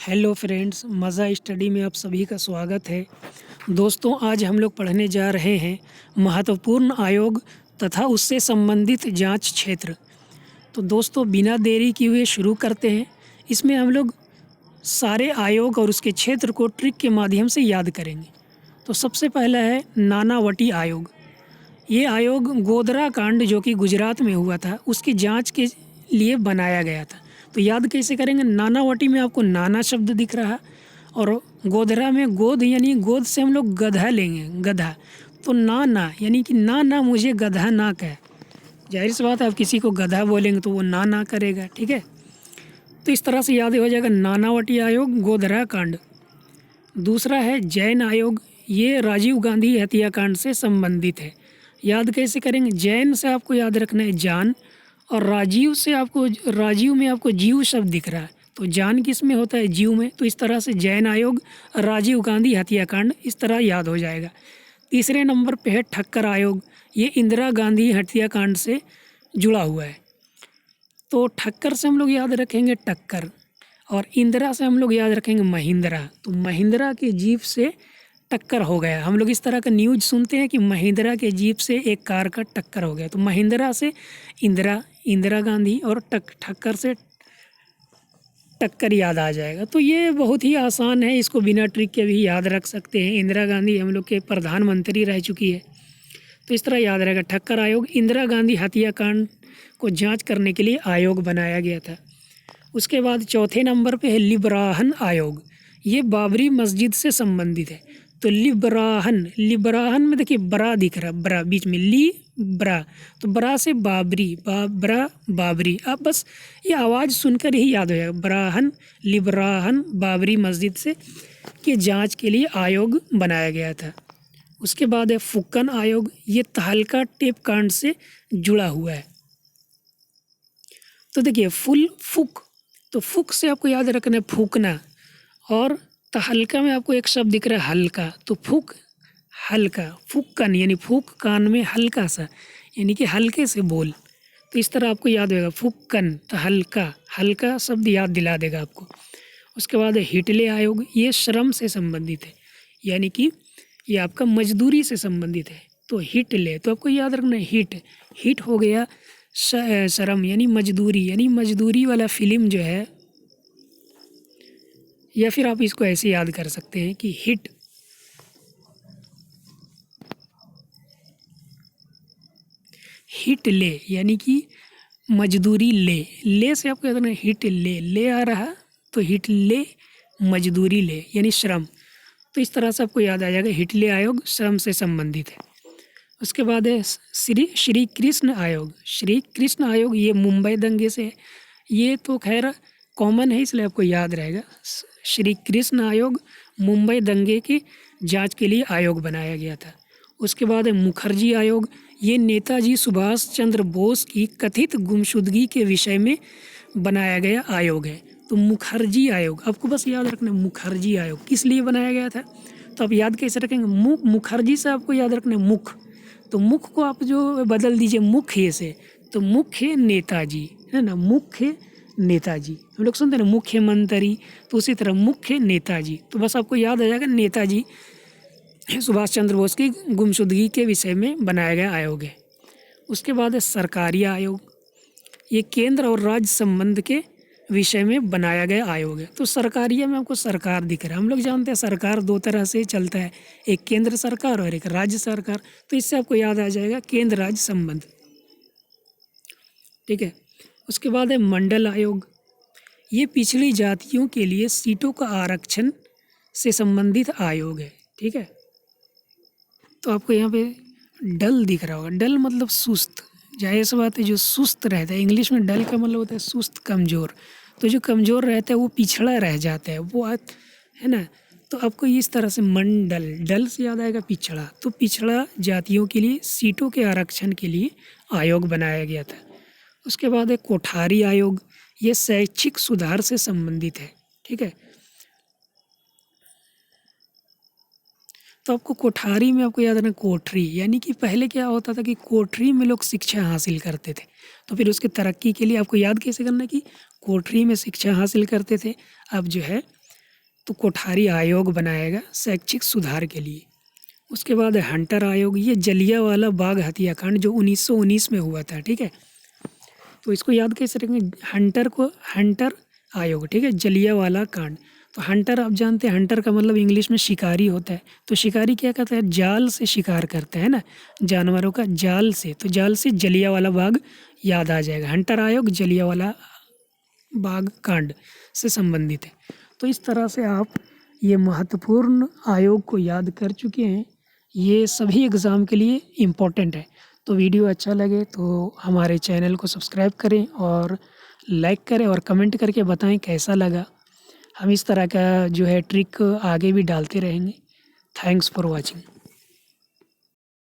Hello friends, मज़ा study में आप सभी का स्वागत है। दोस्तों, आज हम लोग पढ़ने जा रहे हैं महत्वपूर्ण आयोग तथा उससे संबंधित जांच क्षेत्र। तो दोस्तों, बिना देरी किए हुए शुरू करते हैं। इसमें हम लोग सारे आयोग और उसके क्षेत्र को ट्रिक के माध्यम से याद करेंगे। तो सबसे पहला है नानावटी आयोग। ये आयोग गोधरा कांड जो कि गुजरात में हुआ था, उसकी जांच के लिए बनाया गया था। तो याद कैसे करेंगे? नानावटी में आपको नाना शब्द दिख रहा है और गोधरा में गोद यानी गोद से हम लोग गधा लेंगे, गधा। तो ना यानी कि ना मुझे गधा ना कह। जाहिर सी बात है, आप किसी को गधा बोलेंगे तो वो ना करेगा, ठीक है। तो इस तरह से याद हो जाएगा नानावटी आयोग, गोधरा कांड। दूसरा है जैन आयोग। ये राजीव गांधी हत्याकांड से संबंधित है। याद कैसे करेंगे? जैन से आपको याद रखना है जान, और राजीव में आपको जीव शब्द दिख रहा है, तो जान किस में होता है? जीव में। तो इस तरह से जैन आयोग, राजीव गांधी हत्याकांड, इस तरह याद हो जाएगा। तीसरे नंबर पे है ठक्कर आयोग। ये इंदिरा गांधी हत्याकांड से जुड़ा हुआ है। तो ठक्कर से हम लोग याद रखेंगे टक्कर, और इंदिरा से हम लोग याद रखेंगे महिंद्रा। तो महिंद्रा के जीप से टक्कर हो गया। हम लोग इस तरह का न्यूज़ सुनते हैं कि महिंद्रा के जीप से एक कार का टक्कर हो गया। तो महिंद्रा से इंदिरा गांधी, और ठक्कर से टक्कर याद आ जाएगा। तो ये बहुत ही आसान है, इसको बिना ट्रिक के भी याद रख सकते हैं। इंदिरा गांधी हम लोग के प्रधानमंत्री रह चुकी है, तो इस तरह याद रहेगा। ठक्कर आयोग इंदिरा गांधी हत्याकांड को जांच करने के लिए आयोग बनाया गया था। उसके बाद चौथे नंबर पे है लिब्राहन आयोग। ये बाबरी मस्जिद से संबंधित है। तो लिब्राहन में देखिए बरा दिख रहा, बरा बीच में ली ब्रा, तो बरा से बाबरी, बरा बाबरी। आप बस ये आवाज़ सुनकर ही याद हो जाएगा। ब्राहन, लिब्राहन, बाबरी मस्जिद से के जांच के लिए आयोग बनाया गया था। उसके बाद है फुक्कन आयोग। ये तहलका टेप कांड से जुड़ा हुआ है। तो देखिए फुक, तो फुक से आपको याद रखना है फूकना, और तहलका में आपको एक शब्द दिख रहा है हल्का, तो फुक हल्का, फुक्कन यानी फूक कान में हल्का सा, यानी कि हल्के से बोल। तो इस तरह आपको याद होगा फुक्कन, तहलका, हल्का शब्द याद दिला देगा आपको। उसके बाद है हिटले आयोग। ये श्रम से संबंधित है, यानी कि ये आपका मजदूरी से संबंधित है। तो हिटले, तो आपको याद रखना है हिट हो गया श्रम यानी मजदूरी वाला फिल्म जो है, या फिर आप इसको ऐसे याद कर सकते हैं कि हिट ले यानी कि मजदूरी ले से आपको याद रखना है हिट ले आ रहा, तो हिट ले मजदूरी ले यानी श्रम। तो इस तरह से आपको याद आ जाएगा हिटले आयोग श्रम से संबंधित है। उसके बाद है श्री कृष्ण आयोग। श्री कृष्ण आयोग ये मुंबई दंगे से है। ये तो खैर कॉमन है, इसलिए आपको याद रहेगा। श्री कृष्ण आयोग मुंबई दंगे की जांच के लिए आयोग बनाया गया था। उसके बाद है मुखर्जी आयोग। ये नेताजी सुभाष चंद्र बोस की कथित गुमशुदगी के विषय में बनाया गया आयोग है। तो मुखर्जी आयोग आपको बस याद रखना है, मुखर्जी आयोग किस लिए बनाया गया था। तो आप याद कैसे रखेंगे? मुखर्जी से आपको याद रखना है मुख, तो मुख को आप जो बदल दीजिए मुख्य से, तो मुख्य नेताजी है ना, मुख्य नेताजी। हम लोग सुनते हैं ना मुख्यमंत्री, तो उसी तरह मुख्य नेताजी। तो बस आपको याद आ जाएगा नेताजी सुभाष चंद्र बोस की गुमशुदगी के विषय में बनाया गया आयोग है। उसके बाद है सरकारी आयोग। ये केंद्र और राज्य संबंध के विषय में बनाया गया आयोग है। तो सरकारिया में आपको सरकार दिख रहा है। हम लोग जानते हैं सरकार दो तरह से चलता है, एक केंद्र सरकार और एक राज्य सरकार। तो इससे आपको याद आ जाएगा केंद्र राज्य संबंध, ठीक है। उसके बाद है मंडल आयोग। ये पिछड़ी जातियों के लिए सीटों का आरक्षण से संबंधित आयोग है, ठीक है। तो आपको यहाँ पे डल दिख रहा होगा। डल मतलब सुस्त, जाहिर सी बात है जो सुस्त रहता है, इंग्लिश में डल का मतलब होता है सुस्त, कमज़ोर। तो जो कमज़ोर रहता है वो पिछड़ा रह जाता है, वो है ना। तो आपको इस तरह से मंडल, डल से याद आएगा पिछड़ा। तो पिछड़ा जातियों के लिए सीटों के आरक्षण के लिए आयोग बनाया गया था। उसके बाद है कोठारी आयोग। ये शैक्षिक सुधार से संबंधित है, ठीक है। तो आपको कोठारी में आपको याद रखना कोठरी, यानी कि पहले क्या होता था कि कोठरी में लोग शिक्षा हासिल करते थे। तो फिर उसके तरक्की के लिए आपको याद कैसे करना है कि कोठरी में शिक्षा हासिल करते थे। अब जो है तो कोठारी आयोग बनाएगा शैक्षिक सुधार के लिए। उसके बाद है हंटर आयोग, ये जलियांवाला बाग हत्याकांड जो 1919 में हुआ था, ठीक है। तो इसको याद कैसे रखेंगे, हंटर आयोग, ठीक है, जलियांवाला कांड। तो हंटर आप जानते हैं, हंटर का मतलब इंग्लिश में शिकारी होता है। तो शिकारी क्या करता है, जाल से शिकार करता है ना, जानवरों का जाल से। तो जाल से जलियांवाला बाग याद आ जाएगा। हंटर आयोग जलियांवाला बाग कांड से संबंधित है। तो इस तरह से आप ये महत्वपूर्ण आयोग को याद कर चुके हैं। ये सभी एग्ज़ाम के लिए इम्पोर्टेंट है। तो वीडियो अच्छा लगे तो हमारे चैनल को सब्सक्राइब करें और लाइक करें और कमेंट करके बताएं कैसा लगा। हम इस तरह का जो है ट्रिक आगे भी डालते रहेंगे। Thanks for watching.